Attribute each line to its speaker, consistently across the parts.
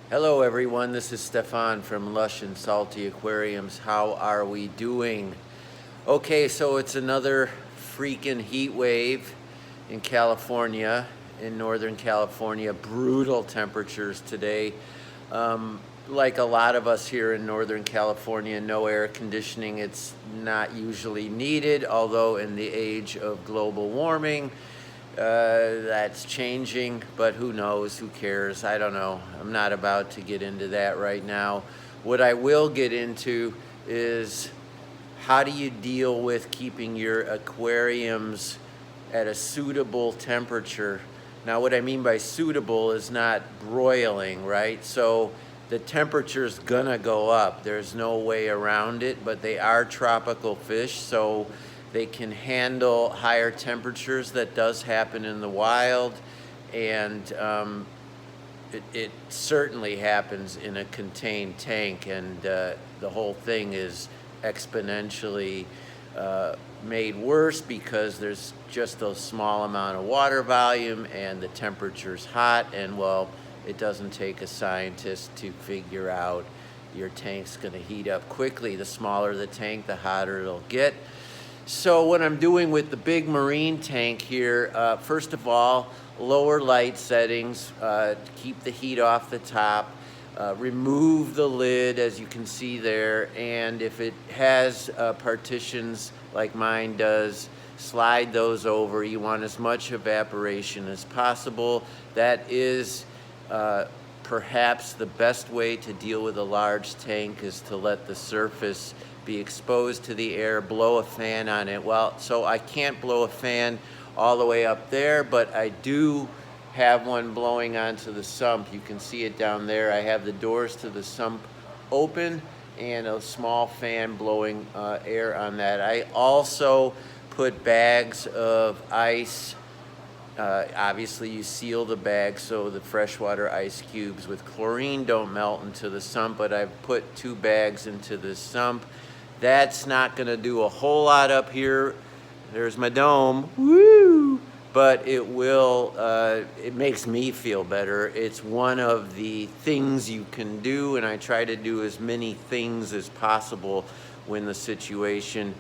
Speaker 1: Hello everyone, this is Stefan from Lush&SaltyAquariums. How are we doing? Okay, so it's another freaking heat wave in California, in Northern California. Brutal temperatures today. Like a lot of us here in Northern California, no air conditioning. It's not usually needed, although in the age of global warming, that's changing, but who knows, who cares, I don't know. I'm not about to get into that right now. What I will get into is how do you deal with keeping your aquariums at a suitable temperature. Now what I mean by suitable is not broiling, right? So the temperature's gonna go up. There's no way around it, but they are tropical fish, so they can handle higher temperatures. That does happen in the wild, and it certainly happens in a contained tank, and the whole thing is exponentially made worse because there's just a small amount of water volume and the temperature's hot, and well, it doesn't take a scientist to figure out your tank's gonna heat up quickly. The smaller the tank, the hotter it'll get. So what I'm doing with the big marine tank here, first of all, lower light settings, keep the heat off the top, remove the lid as you can see there, and if it has partitions like mine does, slide those over. You want as much evaporation as possible. That is perhaps the best way to deal with a large tank, is to let the surface be exposed to the air, blow a fan on it. Well, so I can't blow a fan all the way up there, but I do have one blowing onto the sump. You can see it down there. I have the doors to the sump open and a small fan blowing air on that. I also put bags of ice. Obviously you seal the bag so the freshwater ice cubes with chlorine don't melt into the sump, but I've put 2 bags into the sump. That's not gonna do a whole lot up here. There's my dome, woo! But it will, it makes me feel better. It's one of the things you can do, and I try to do as many things as possible when the situation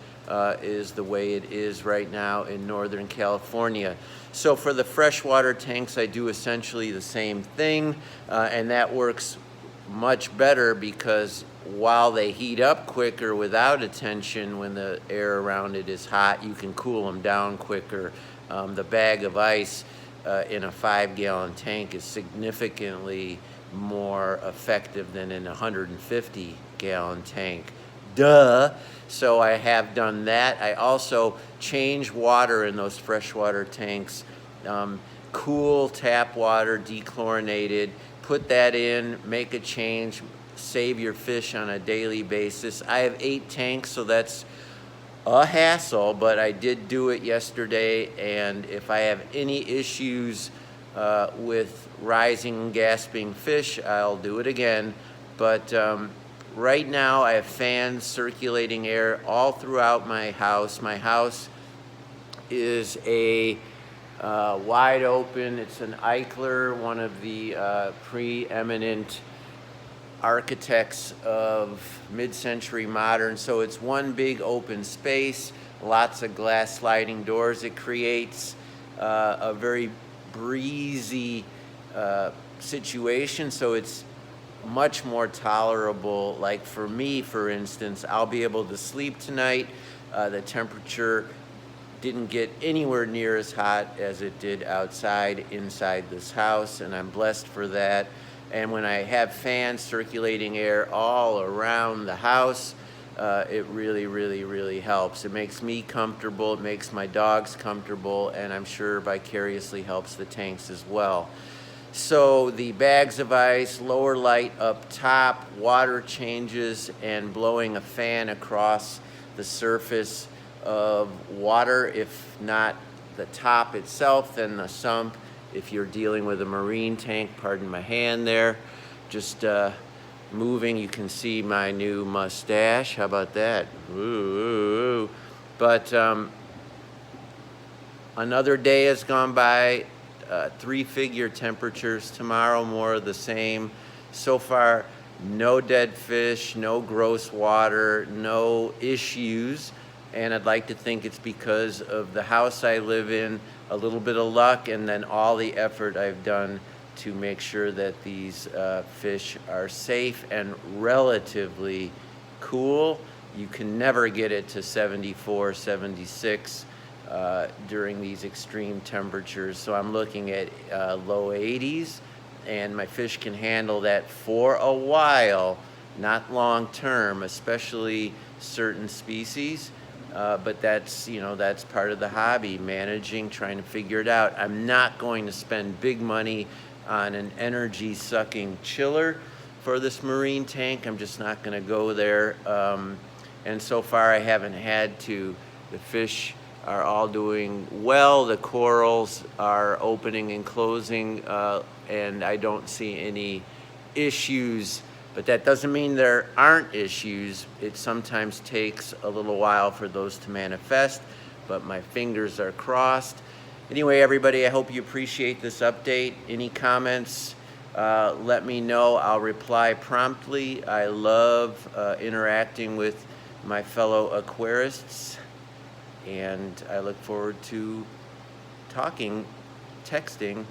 Speaker 1: is the way it is right now in Northern California. So for the freshwater tanks, I do essentially the same thing, and that works much better because while they heat up quicker without attention, when the air around it is hot, you can cool them down quicker. The bag of ice in a 5-gallon tank is significantly more effective than in a 150-gallon tank. Duh! So I have done that. I also change water in those freshwater tanks. Cool tap water, dechlorinated. Put that in, make a change, save your fish on a daily basis. I have 8 tanks, so that's a hassle, but I did do it yesterday, and if I have any issues with rising and gasping fish, I'll do it again. But right now I have fans circulating air all throughout my house. My house is a wide open, it's an Eichler, one of the preeminent architects of mid-century modern. So it's one big open space, lots of glass sliding doors. It creates a very breezy situation, so it's much more tolerable. Like for me, for instance, I'll be able to sleep tonight. The temperature didn't get anywhere near as hot as it did outside, inside this house, and I'm blessed for that. And when I have fans circulating air all around the house, it really helps. It makes me comfortable, it makes my dogs comfortable, and I'm sure vicariously helps the tanks as well. So the bags of ice, lower light up top, water changes, and blowing a fan across the surface of water. If not the top itself, then the sump. If you're dealing with a marine tank, pardon my hand there, just moving. You can see my new mustache. How about that? Ooh. But another day has gone by. 3-figure temperatures. Tomorrow more of the same. So far, no dead fish, no gross water, no issues. And I'd like to think it's because of the house I live in, a little bit of luck, and then all the effort I've done to make sure that these fish are safe and relatively cool. You can never get it to 74, 76 during these extreme temperatures. So I'm looking at low 80s, and my fish can handle that for a while, not long term, especially certain species. But that's, you know, that's part of the hobby, managing, trying to figure it out. I'm not going to spend big money on an energy sucking chiller for this marine tank. I'm just not going to go there. And so far I haven't had to. The fish are all doing well. The corals are opening and closing, and I don't see any issues. But that doesn't mean there aren't issues. It sometimes takes a little while for those to manifest, but my fingers are crossed. Anyway, everybody, I hope you appreciate this update. Any comments, let me know. I'll reply promptly. I love interacting with my fellow aquarists, and I look forward to talking, texting,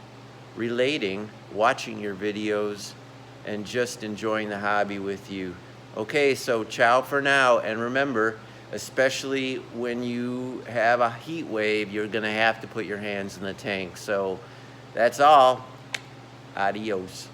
Speaker 1: relating, watching your videos, and just enjoying the hobby with you. Okay, so ciao for now, and remember, especially when you have a heat wave, you're gonna have to put your hands in the tank. So that's all. Adios.